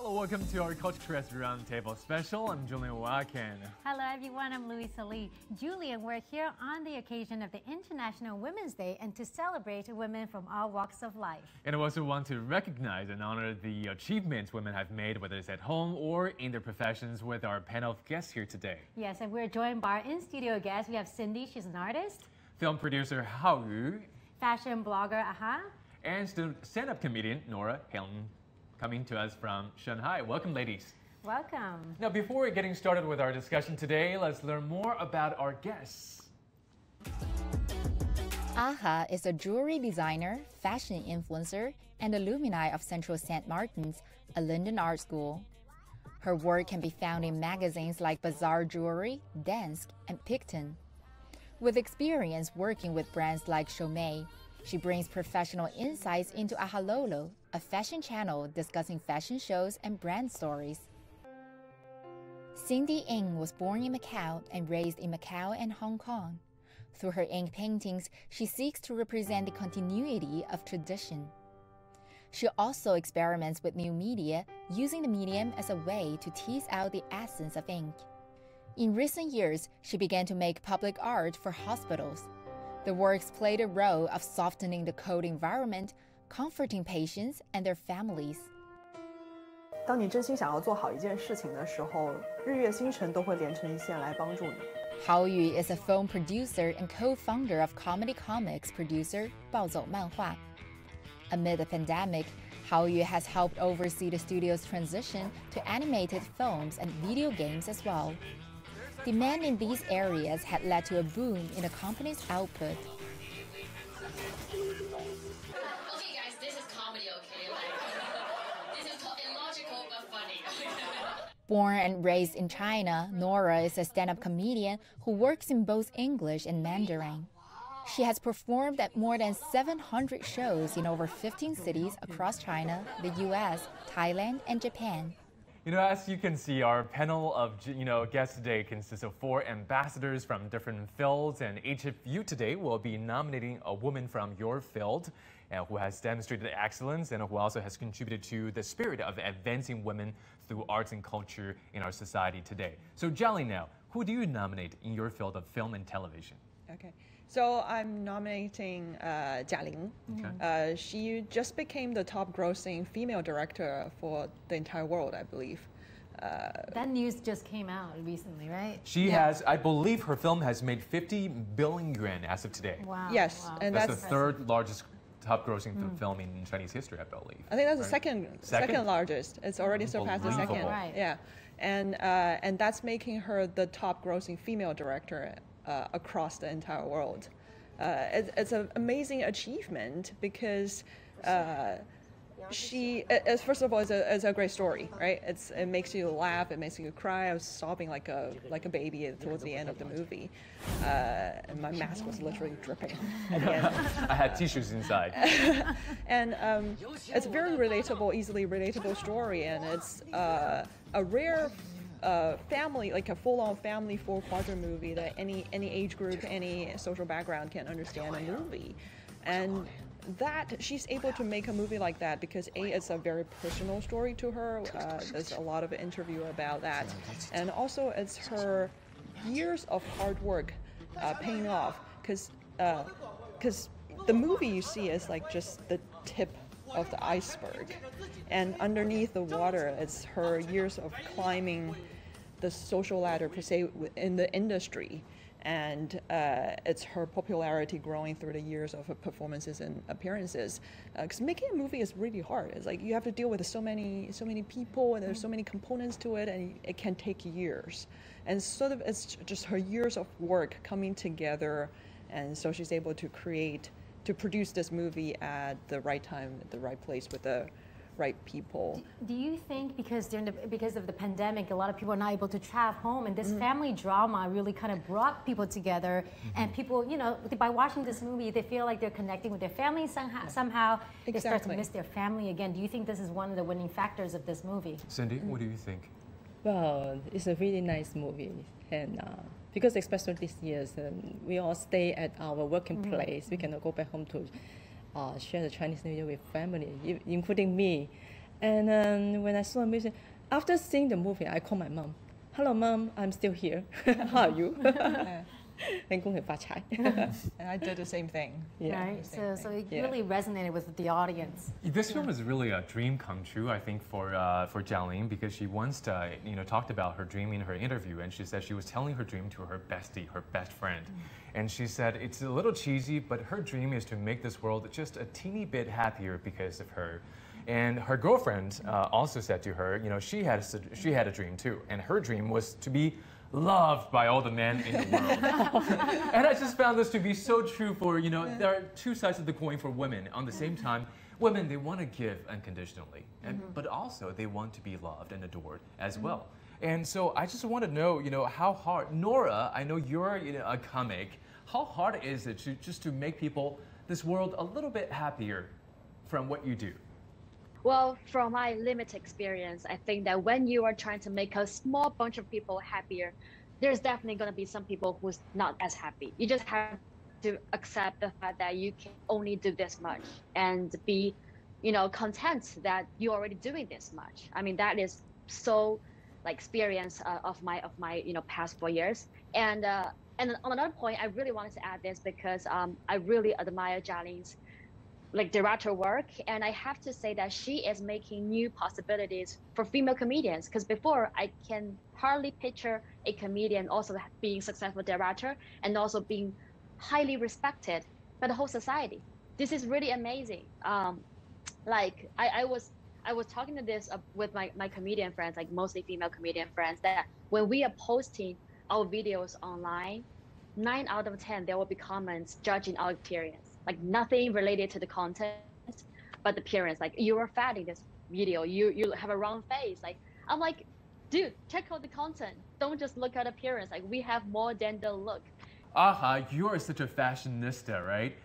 Hello, welcome to our Culture Curiosity Roundtable special. I'm Julian Wakan. Hello everyone, I'm Louisa Lee. Julian, we're here on the occasion of the International Women's Day and to celebrate women from all walks of life. And I also want to recognize and honor the achievements women have made, whether it's at home or in their professions, with our panel of guests here today. Yes, and we're joined by our in-studio guests. We have Cindy, she's an artist. Film producer Hao Yu. Fashion blogger Aha. And stand-up comedian Nora Helen, coming to us from Shanghai. Welcome, ladies. Welcome. Now, before getting started with our discussion today, let's learn more about our guests. Aha is a jewelry designer, fashion influencer, and alumni of Central St. Martin's, a London art school. Her work can be found in magazines like Bazaar Jewelry, Dansk, and Picton. With experience working with brands like Chomei, she brings professional insights into Ahalolo, a fashion channel discussing fashion shows and brand stories. Cindy Ng was born in Macau and raised in Macau and Hong Kong. Through her ink paintings, she seeks to represent the continuity of tradition. She also experiments with new media, using the medium as a way to tease out the essence of ink. In recent years, she began to make public art for hospitals. The works played a role of softening the cold environment, comforting patients and their families. 当你真心想要做好一件事情的时候，日月星辰都会连成一线来帮助你。 Hao Yu is a film producer and co-founder of comedy comics producer 暴走漫画. Amid the pandemic, Hao Yu has helped oversee the studio's transition to animated films and video games as well. Demand in these areas had led to a boom in the company's output. Okay, guys, this is comedy, okay? This is called illogical but funny. Born and raised in China, Nora is a stand-up comedian who works in both English and Mandarin. She has performed at more than 700 shows in over 15 cities across China, the US, Thailand, and Japan. You know, as you can see, our panel of guests today consists of 4 ambassadors from different fields, and each of you today will be nominating a woman from your field who has demonstrated excellence and who also has contributed to the spirit of advancing women through arts and culture in our society today. So, Jialing, now, who do you nominate in your field of film and television? Okay, so I'm nominating Jialing. Okay. She just became the top-grossing female director for the entire world, I believe. That news just came out recently, right? She has, I believe, her film has made 50 billion yuan as of today. Wow. Yes, wow. and That's the third largest top-grossing film in Chinese history, I believe. I think that's the Right? second largest. It's already surpassed the second. Unbelievable. Right. Yeah, and that's making her the top-grossing female director across the entire world. It's an amazing achievement because she, first of all, it's a great story, right? It makes you laugh, it makes you cry. I was sobbing like a baby towards the end of the movie, and my mask was literally dripping at the end. I had tissues inside. And it's a very relatable, easily relatable story, and it's a rare family, like a full-on family four-quadrant movie that any age group, any social background can understand a movie. And that she's able to make a movie like that because it's a very personal story to her. There's a lot of interview about that, and also it's her years of hard work paying off because the movie you see is like just the tip of the iceberg, and underneath the water it's her years of climbing the social ladder per se in the industry, and it's her popularity growing through the years of her performances and appearances. Because making a movie is really hard. It's like you have to deal with so many people, and there's so many components to it, and it can take years. And sort of it's just her years of work coming together, and so she's able to produce this movie at the right time, at the right place, with the right people. Do you think because of the pandemic, a lot of people are not able to travel home, and this family drama really kind of brought people together, and people, by watching this movie, they feel like they're connecting with their family somehow. They start to miss their family again. Do you think this is one of the winning factors of this movie? Cindy, what do you think? Well, it's a really nice movie, and because especially this year, we all stay at our working place. We cannot go back home to share the Chinese New Year with family, including me. And then when I saw the movie, after seeing the movie, I called my mom. Hello, mom, I'm still here. How are you? And 恭喜发财. And I did the same thing. Yeah. Right. So it really resonated with the audience. This film is really a dream come true, I think, for Jialing, because she once talked about her dream in her interview, and she said she was telling her dream to her bestie, her best friend. And she said it's a little cheesy, but her dream is to make this world just a teeny bit happier because of her. And her girlfriend also said to her, she had a dream too, and her dream was to be loved by all the men in the world. And I just found this to be so true for, there are two sides of the coin for women. On the same time, women, they want to give unconditionally, but also they want to be loved and adored as well. And so I just want to know, how hard, Nora, I know you're a comic, how hard is it to make this world a little bit happier from what you do? Well, from my limited experience, I think that when you are trying to make a small bunch of people happier, there's definitely going to be some people who's not as happy. You just have to accept the fact that you can only do this much and be, content that you're already doing this much. I mean, that is so experience of my past 4 years. And on another point, I really wanted to add this because I really admire Jialing's director work, and I have to say that she is making new possibilities for female comedians, because before I can hardly picture a comedian also being successful director and also being highly respected by the whole society. This is really amazing. I was talking to this with my comedian friends, mostly female comedian friends, that when we are posting our videos online, 9 out of 10 there will be comments judging our appearance. Nothing related to the content, but the appearance. You are fat in this video. You have a round face. I'm like, dude, check out the content. Don't just look at appearance. We have more than the look. Aha, you are such a fashionista, right?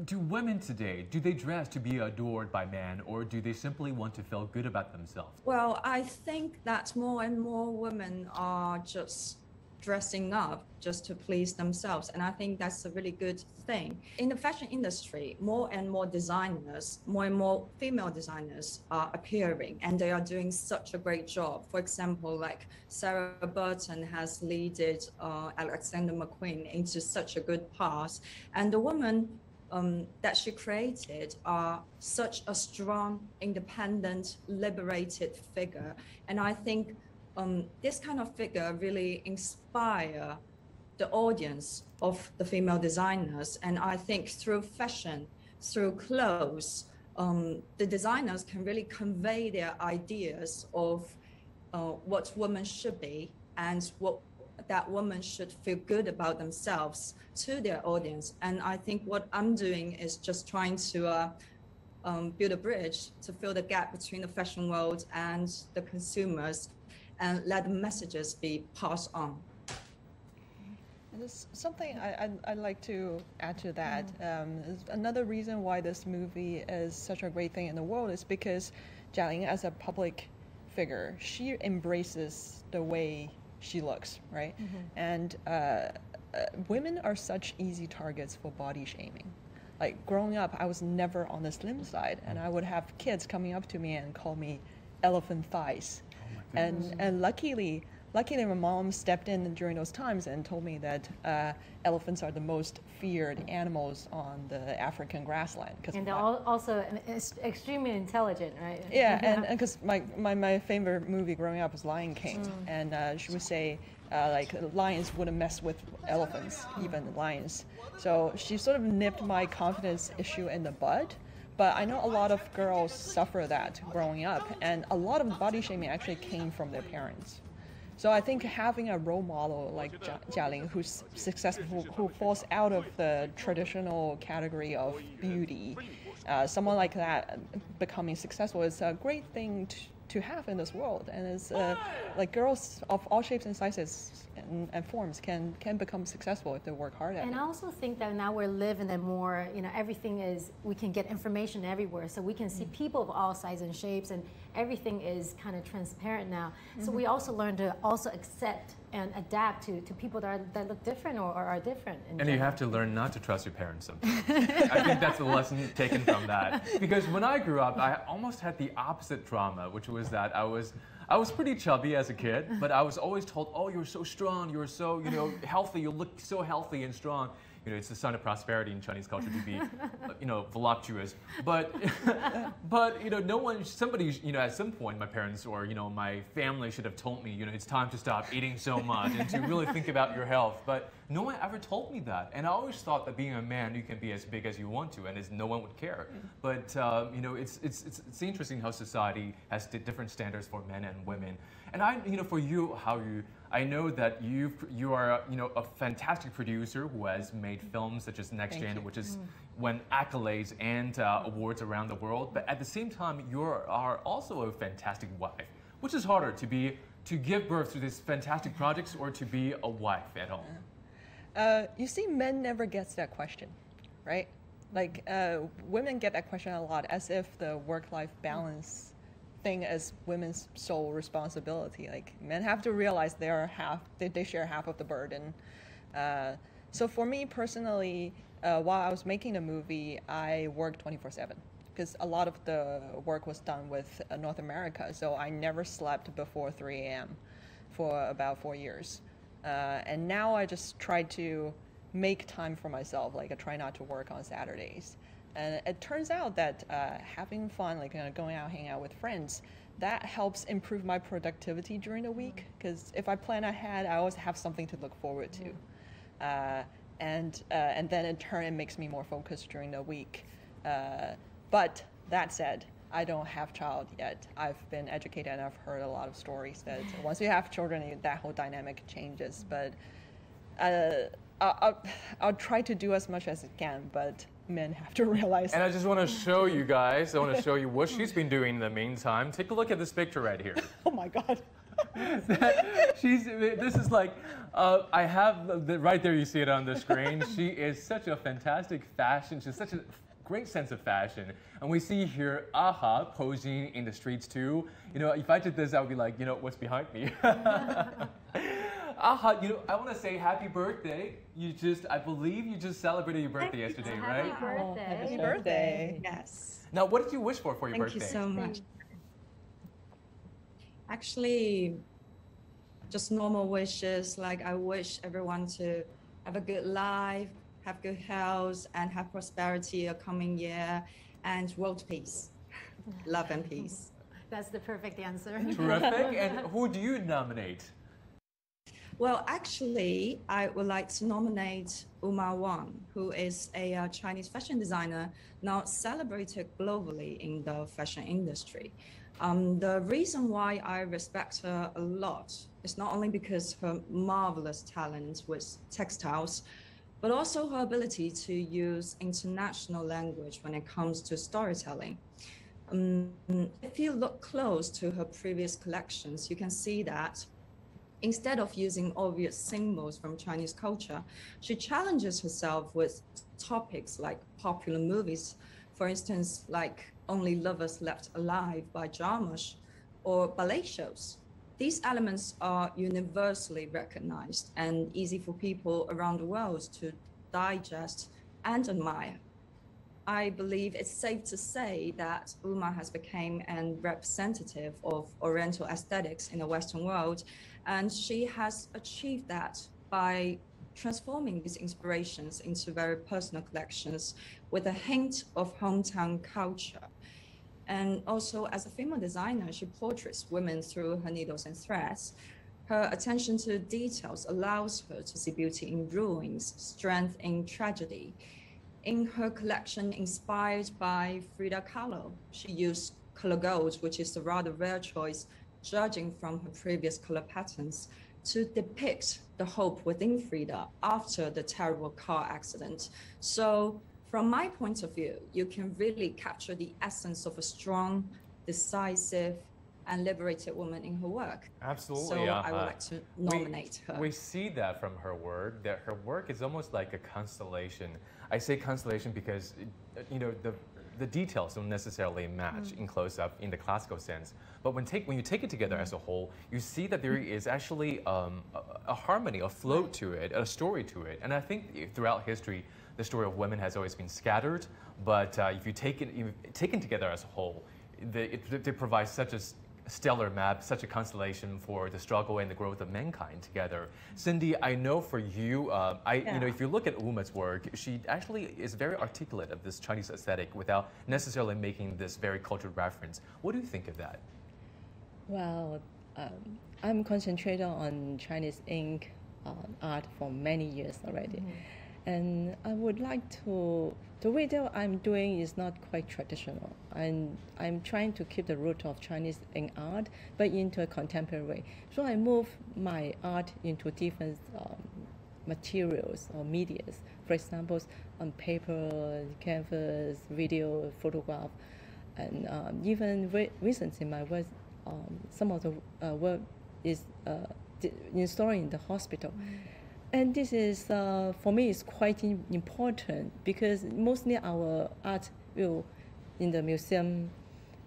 Do women today, do they dress to be adored by men, or do they simply want to feel good about themselves? Well, I think that more and more women are just dressing up just to please themselves, and I think that's a really good thing. In the fashion industry, more and more designers, more and more female designers are appearing, and they are doing such a great job. For example, Sarah Burton has leaded Alexander McQueen into such a good path, and the women that she created are such a strong, independent, liberated figure, and I think this kind of figure really inspire the audience of the female designers. And I think through fashion, through clothes, the designers can really convey their ideas of what women should be and what that women should feel good about themselves to their audience. And I think what I'm doing is just trying to build a bridge to fill the gap between the fashion world and the consumers, and let the messages be passed on. And there's something I'd like to add to that. Another reason why this movie is such a great thing in the world is because Jialing, as a public figure, she embraces the way she looks, right? And women are such easy targets for body shaming. Growing up, I was never on the slim side, and I would have kids coming up to me and call me elephant thighs. And luckily my mom stepped in during those times and told me that elephants are the most feared animals on the African grassland. And they're also extremely intelligent, right? Yeah, and because my favorite movie growing up was Lion King, and she would say lions wouldn't mess with elephants, even lions. So she sort of nipped my confidence issue in the bud. But I know a lot of girls suffer that growing up, and a lot of the body shaming actually came from their parents. So I think having a role model like Jialing, who's successful, who falls out of the traditional category of beauty, someone like that becoming successful is a great thing to have in this world. And it's girls of all shapes and sizes and forms can become successful if they work hard at it. And I also think that now we're living in more, everything is, we can get information everywhere. So we can see people of all sizes and shapes, and everything is kind of transparent now. So we also learn to also accept and adapt to people that look different or are different. And you have to learn not to trust your parents sometimes. I think that's a lesson taken from that. Because when I grew up, I almost had the opposite trauma, which was that I was pretty chubby as a kid, but I was always told, oh, you're so strong, you're so, healthy, you look so healthy and strong. It's a sign of prosperity in Chinese culture to be, voluptuous. But, no one, somebody, at some point, my parents or, my family should have told me, it's time to stop eating so much and to really think about your health. But no one ever told me that. And I always thought that being a man, you can be as big as you want to, and no one would care. But, it's interesting how society has different standards for men and women. And for you, I know that you are, a fantastic producer who has made films such as Next Gen, which is won accolades and awards around the world. But at the same time, you are also a fantastic wife. Which is harder, to give birth to these fantastic projects or to be a wife at home? You see, men never gets that question, right? Like women get that question a lot, as if the work-life balance thing is women's sole responsibility. Like men have to realize they share half of the burden. So for me personally, while I was making the movie, I worked 24/7 because a lot of the work was done with North America. So I never slept before 3 a.m. for about 4 years. And now I just try to make time for myself. Like I try not to work on Saturdays. And it turns out that having fun, like going out, hanging out with friends, that helps improve my productivity during the week. Because if I plan ahead, I always have something to look forward to. And then in turn, it makes me more focused during the week. But that said, I don't have child yet. I've been educated and I've heard a lot of stories that once you have children, that whole dynamic changes. But I'll try to do as much as I can, but men have to realize. And I just want to show you guys, what she's been doing in the meantime. Take a look at this picture right here. Oh my God. This is like, I have, right there you see it on the screen. She is such a fantastic fashion, she's such a great sense of fashion. And we see here Aha posing in the streets too. If I did this, I would be like, what's behind me? Aha, I want to say happy birthday. I believe you just celebrated your birthday yesterday, right? Happy birthday. Happy birthday. Yes. Now, what did you wish for your birthday? Thank you so much. Actually, just normal wishes. Like I wish everyone to have a good life, have good health, and have prosperity a coming year, and world peace, love and peace. That's the perfect answer. Terrific. And who do you nominate? Well, actually, I would like to nominate Uma Wang, who is a Chinese fashion designer now celebrated globally in the fashion industry. The reason why I respect her a lot is not only because her marvelous talent with textiles, but also her ability to use international language when it comes to storytelling. If you look close to her previous collections, you can see that instead of using obvious symbols from Chinese culture, she challenges herself with topics like popular movies, for instance, like Only Lovers Left Alive by Jarmusch, or ballet shows. These elements are universally recognized and easy for people around the world to digest and admire. I believe it's safe to say that Uma has become a representative of Oriental aesthetics in the Western world, and she has achieved that by transforming these inspirations into very personal collections with a hint of hometown culture. And also, as a female designer, she portrays women through her needles and threads. Her attention to details allows her to see beauty in ruins, strength in tragedy. In her collection inspired by Frida Kahlo, she used color gold, which is a rather rare choice, judging from her previous color patterns, to depict the hope within Frida after the terrible car accident. So from my point of view, you can really capture the essence of a strong, decisive, and liberated woman in her work. Absolutely. So I would like to nominate her. We see that from her work, that her work is almost like a constellation. I say constellation because, the details don't necessarily match in close-up in the classical sense. But when you take it together as a whole, you see that there is actually a harmony, a flow to it, a story to it. And I think throughout history, the story of women has always been scattered. But if you take it taken together as a whole, they provide such a stellar map, such a constellation for the struggle and the growth of mankind together. Cindy, I know for you, you know, if you look at Uma's work, she actually is very articulate of this Chinese aesthetic without necessarily making this very cultured reference. What do you think of that? Well, I'm concentrating on Chinese ink art for many years already. And I would like to, the way that I'm doing is not quite traditional. I'm trying to keep the root of Chinese ink art, but into a contemporary way. So I move my art into different materials or medias. For example, on paper, canvas, video, photograph, and even recently my work, some of the work is installed in the hospital. And this is, for me, is quite important because mostly our art will in the museum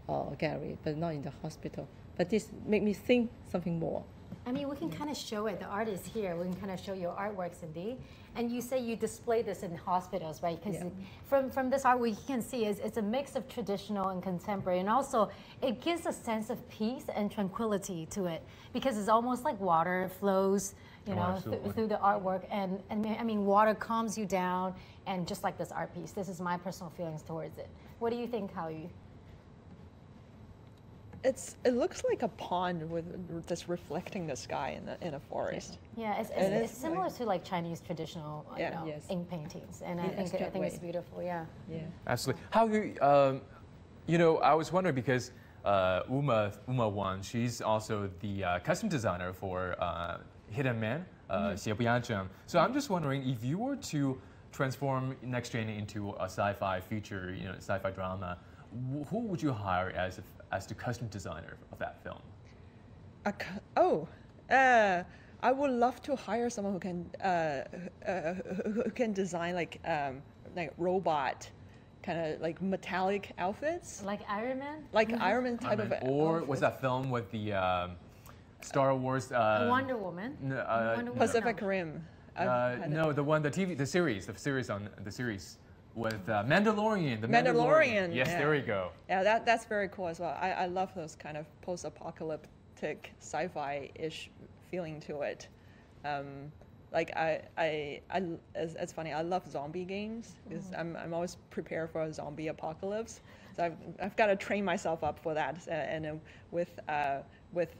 or gallery, but not in the hospital. But this make me think something more. I mean, we can kind of show it. The art is here. We can kind of show your artwork, Cindy. And you say you display this in hospitals, right? Because from this art, what you can see is it's a mix of traditional and contemporary. And also, it gives a sense of peace and tranquility to it because it's almost like water. It flows, you know, through the artwork. And I mean, water calms you down. And just like this art piece, this is my personal feelings towards it. What do you think, Hao-Yu? It looks like a pond with this reflecting the sky in a forest. Yeah, it's similar to like Chinese traditional you know, ink paintings, and I think it's beautiful. Yeah. Absolutely. How you know, I was wondering because Uma Wang, she's also the costume designer for Hidden Man, 邪不压正. So I'm just wondering if you were to transform Next Gen into a sci-fi feature, you know, sci-fi drama, who would you hire as the costume designer of that film? I would love to hire someone who can design like robot, kind of like metallic outfits. Like Iron Man. Like Iron Man type of. Or was that film with the Star Wars? Wonder Woman. Pacific Rim. No, the series with Mandalorian. The Mandalorian. Yes, there we go. Yeah, that's very cool as well. I love those kind of post-apocalyptic sci-fi-ish feeling to it. Like it's funny. I love zombie games because I'm always prepared for a zombie apocalypse. So I've got to train myself up for that. And with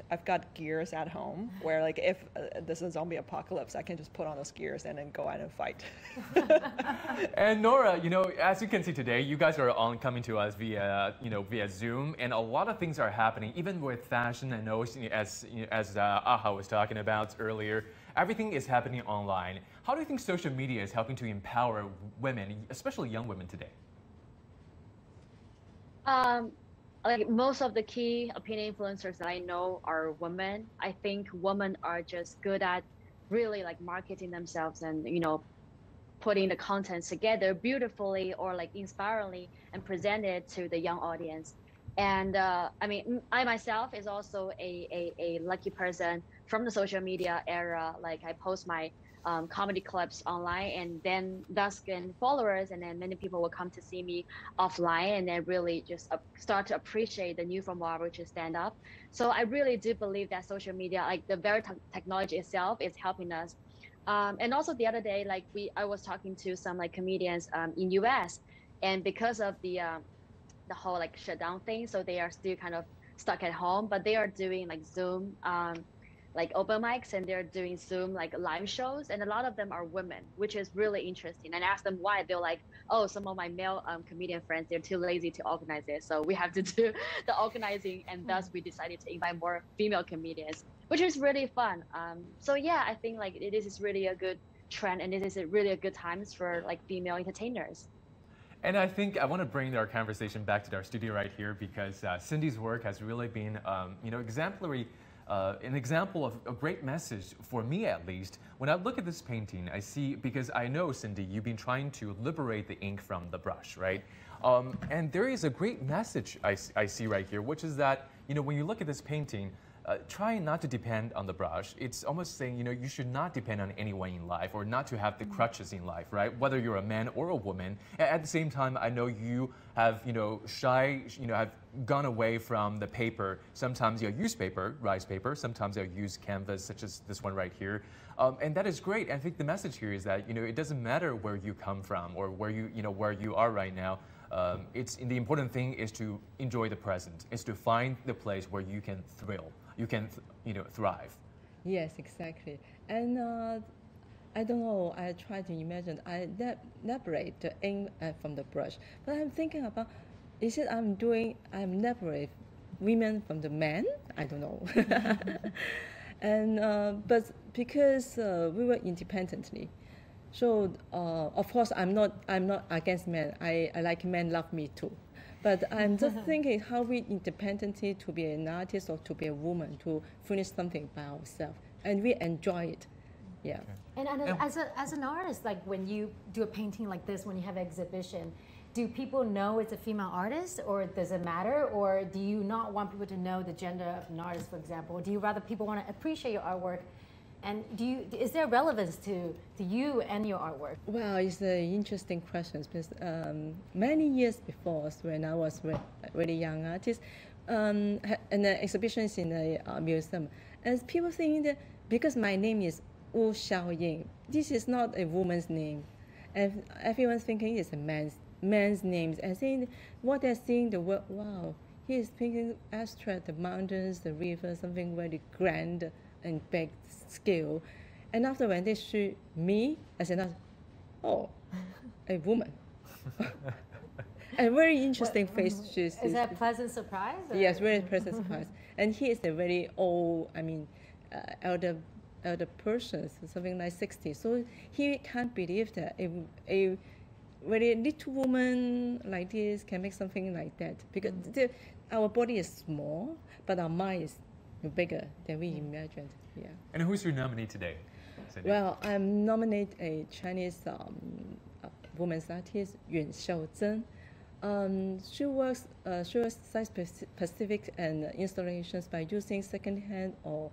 I've got gears at home where like if there's a zombie apocalypse, I can just put on those gears and then go out and fight. And Nora, you know, as you can see today, you guys are coming to us via Zoom, and a lot of things are happening, even with fashion. I know as Aha was talking about earlier, everything is happening online. How do you think social media is helping to empower women, especially young women today? Like most of the key opinion influencers that I know are women. I think women are just good at really like marketing themselves and, you know, putting the contents together beautifully or like inspiringly and present it to the young audience. And I mean, I myself is also a lucky person from the social media era. Like I post my comedy clips online and then thus gain followers, and then many people will come to see me offline and then really just start to appreciate the new form of art, which is stand up. So I really do believe that social media, like the very technology itself, is helping us. And also the other day, like I was talking to some like comedians in US, and because of the whole like shutdown thing, so they are still kind of stuck at home, but they are doing like Zoom like open mics, and they're doing Zoom like live shows, and a lot of them are women, which is really interesting. And I asked them why. They're like, oh, some of my male comedian friends, they're too lazy to organize it, so we have to do the organizing, and thus we decided to invite more female comedians, which is really fun. So yeah, I think like this is really a good trend, and it is really a good times for like female entertainers. And I think I want to bring our conversation back to our studio right here, because Cindy's work has really been, you know, exemplary. An example of a great message, for me at least. When I look at this painting, I see, because I know, Cindy, you've been trying to liberate the ink from the brush, right? And there is a great message I see right here, which is that, when you look at this painting, try not to depend on the brush. It's almost saying, you should not depend on anyone in life, or not to have the crutches in life, right? Whether you're a man or a woman. At the same time, I know you have, have gone away from the paper. Sometimes you'll use paper, rice paper. Sometimes you'll use canvas, such as this one right here. And that is great. I think the message here is that, it doesn't matter where you come from or where where you are right now. The important thing is to enjoy the present. Is to find the place where you can thrill. You can, thrive. Yes, exactly. And I don't know, I try to imagine, I separate the ink from the brush. But I'm thinking about, is it I'm separate women from the men? I don't know. And, but because we work independently, so of course I'm not against men. I like men love me too. But I'm just thinking how we independently to be an artist or to be a woman, to finish something by ourselves. And we enjoy it. Yeah. And as an artist, like when you do a painting like this, when you have an exhibition, do people know it's a female artist, or does it matter? Or do you not want people to know the gender of an artist, for example? Or do you rather people want to appreciate your artwork? And is there relevance to you and your artwork? Well, it's an interesting question because many years before, when I was a really young artist, and the exhibition is in a museum, and people think that because my name is Wu Xiaoying, this is not a woman's name, and everyone's thinking it's a man's name. And saying what they're seeing, the word, wow, he is painting abstract, the mountains, the rivers, something very grand and big scale. And after when they shoot me, I said, oh, a woman. A very interesting face. Is that a pleasant surprise? Or? Yes, very pleasant surprise. And he is a very old, elder person, something like 60. So he can't believe that a very little woman like this can make something like that. Because our body is small, but our mind is bigger than we imagined. Yeah. And who's your nominee today, Cindy? Well, I'm nominate a Chinese woman's artist, Yun Xiaozhen. She works site-specific and installations by using second-hand or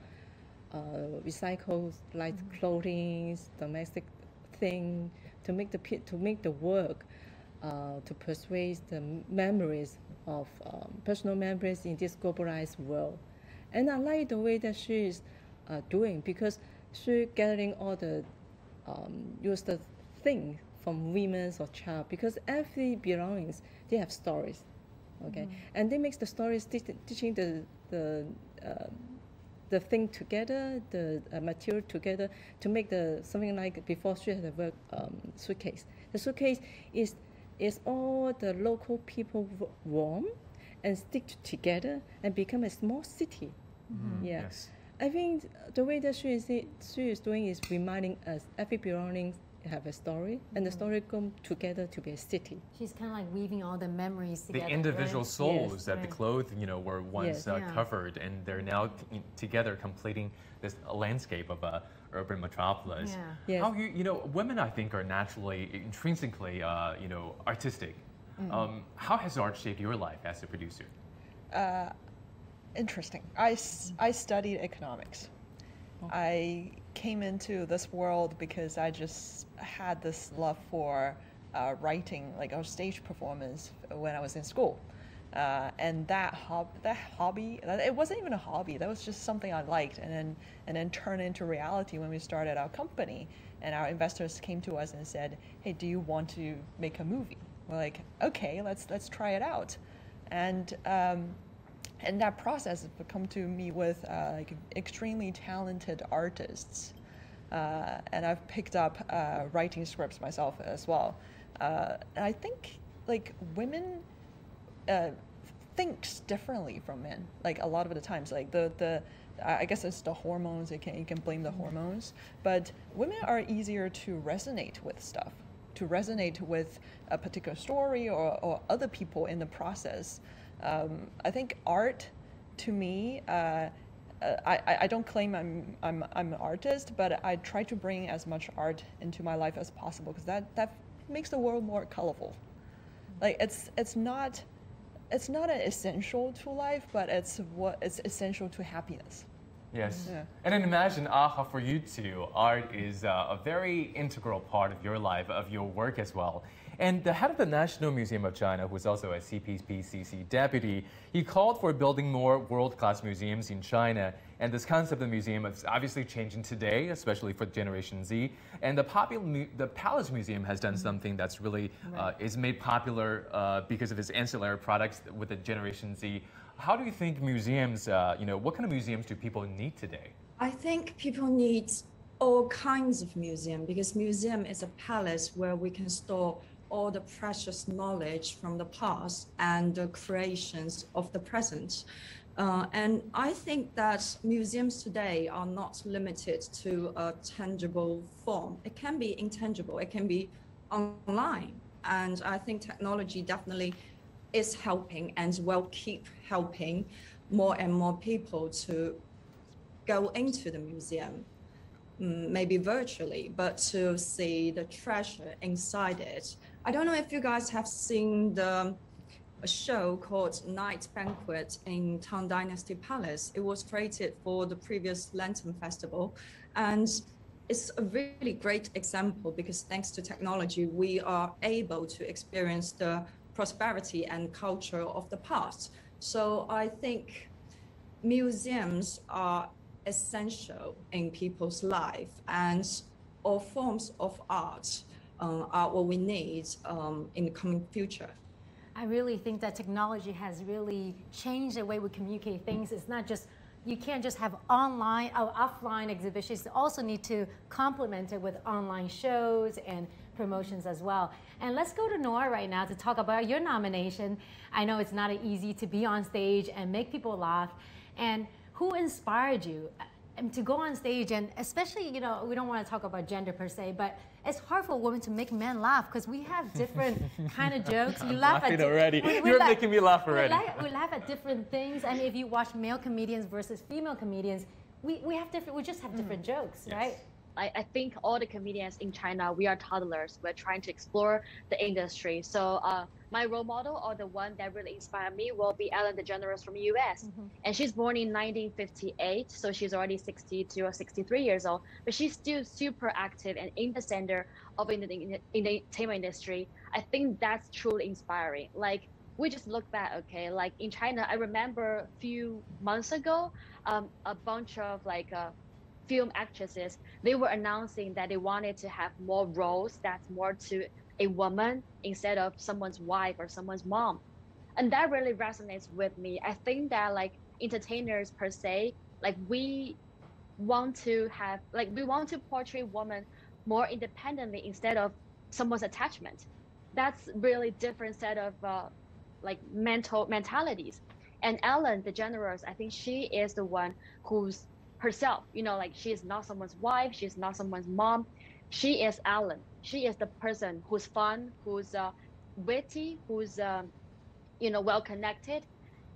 recycled like clothing, domestic thing to make the work to persuade the memories of personal memories in this globalized world. And I like the way that she is doing, because she's gathering all the used things from women or child, because every belongings, they have stories, okay? And they make the stories teaching the thing together, the material together to make something like before she had a suitcase. The suitcase is all the local people warm and stick together and become a small city. Yeah. Yes. I think the way that she is doing is reminding us every belonging have a story, and the story come together to be a city. She's kind of like weaving all the memories together. The individual right? souls Yes. that the clothes, were once Yes. covered, and they're now together completing this landscape of a urban metropolis. Yeah. Yes. How women, I think, are naturally, intrinsically, artistic. How has art shaped your life as a producer? Interesting. I studied economics. I came into this world because I just had this love for writing, like our stage performance when I was in school. And that hobby, it wasn't even a hobby, that was just something I liked, and then turned into reality when we started our company. And our investors came to us and said, hey, do you want to make a movie? We're like, okay, let's try it out. And that process has come to me with extremely talented artists. And I've picked up writing scripts myself as well. And I think women thinks differently from men. Like a lot of the times, like I guess it's the hormones. You can blame the hormones, but women are easier to resonate with stuff, to resonate with a particular story or other people in the process. I think art, to me, I don't claim I'm an artist, but I try to bring as much art into my life as possible, because that makes the world more colorful. Like it's not an essential to life, but it's essential to happiness. Yes. Yeah. And then imagine, Aha, for you two, art is a very integral part of your life, of your work as well. And the head of the National Museum of China, who's also a CPPCC deputy, he called for building more world-class museums in China. And this concept of the museum is obviously changing today, especially for Generation Z. And the Palace Museum has done something that's really is made popular because of its ancillary products with the Generation Z. How do you think museums, what kind of museums do people need today? I think people need all kinds of museum because museum is a palace where we can store all the precious knowledge from the past and the creations of the present. And I think that museums today are not limited to a tangible form. It can be intangible, it can be online. And I think technology definitely is helping and will keep helping more and more people to go into the museum, maybe virtually, but to see the treasure inside it. I don't know if you guys have seen a show called Night Banquet in Tang Dynasty Palace. It was created for the previous Lantern Festival. And it's a really great example because thanks to technology, we are able to experience the prosperity and culture of the past. So I think museums are essential in people's life, and all forms of art are what we need in the coming future. I really think that technology has really changed the way we communicate things. It's not just, you can't just have online or offline exhibitions. You also need to complement it with online shows and promotions as well. And let's go to Nora right now to talk about your nomination. I know it's not easy to be on stage and make people laugh. And who inspired you to go on stage? And especially, we don't want to talk about gender per se, but it's hard for women to make men laugh because we have different kind of jokes. We laugh at already. You're making me laugh already. We laugh at different things. I mean, if you watch male comedians versus female comedians, we just have different jokes, right? I think all the comedians in China, we are toddlers. We're trying to explore the industry. So my role model, or the one that really inspired me, will be Ellen DeGeneres from US. And she's born in 1958, so she's already 62 or 63 years old. But she's still super active and in the center of in the entertainment industry. I think that's truly inspiring. Like, we just look back, okay? Like in China, I remember a few months ago, a bunch of film actresses, they were announcing that they wanted to have more roles that's more to a woman instead of someone's wife or someone's mom. And that really resonates with me. I think that entertainers per se, we want to portray women more independently instead of someone's attachment. That's really different set of mentalities. And Ellen DeGeneres, I think she is the one who's herself, she is not someone's wife, she's not someone's mom. She is Ellen. She is the person who's fun, who's witty, who's well connected,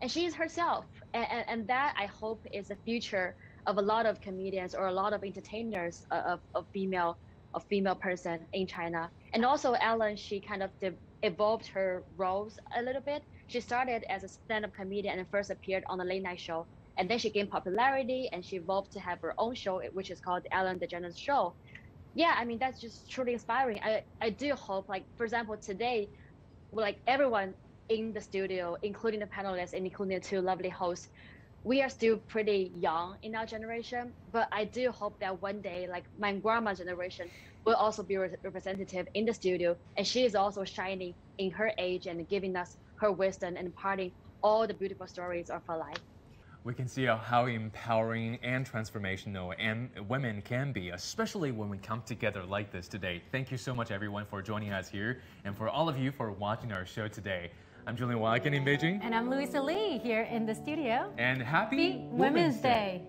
and she is herself. And that, I hope, is the future of a lot of comedians or a lot of entertainers of female person in China. And also Ellen, she kind of evolved her roles a little bit. She started as a stand-up comedian and first appeared on the late night show. And then she gained popularity and she evolved to have her own show, which is called the Ellen DeGeneres Show. Yeah, I mean, that's just truly inspiring. I do hope, for example, today, everyone in the studio, including the panelists and including the two lovely hosts, we are still pretty young in our generation. But I do hope that one day, my grandma's generation will also be representative in the studio. And she is also shining in her age and giving us her wisdom and imparting all the beautiful stories of her life. We can see how empowering and transformational women can be, especially when we come together like this today. Thank you so much, everyone, for joining us here, and for all of you for watching our show today. I'm Julian Waiken in Beijing. And I'm Louisa Lee here in the studio. And happy Women's Day.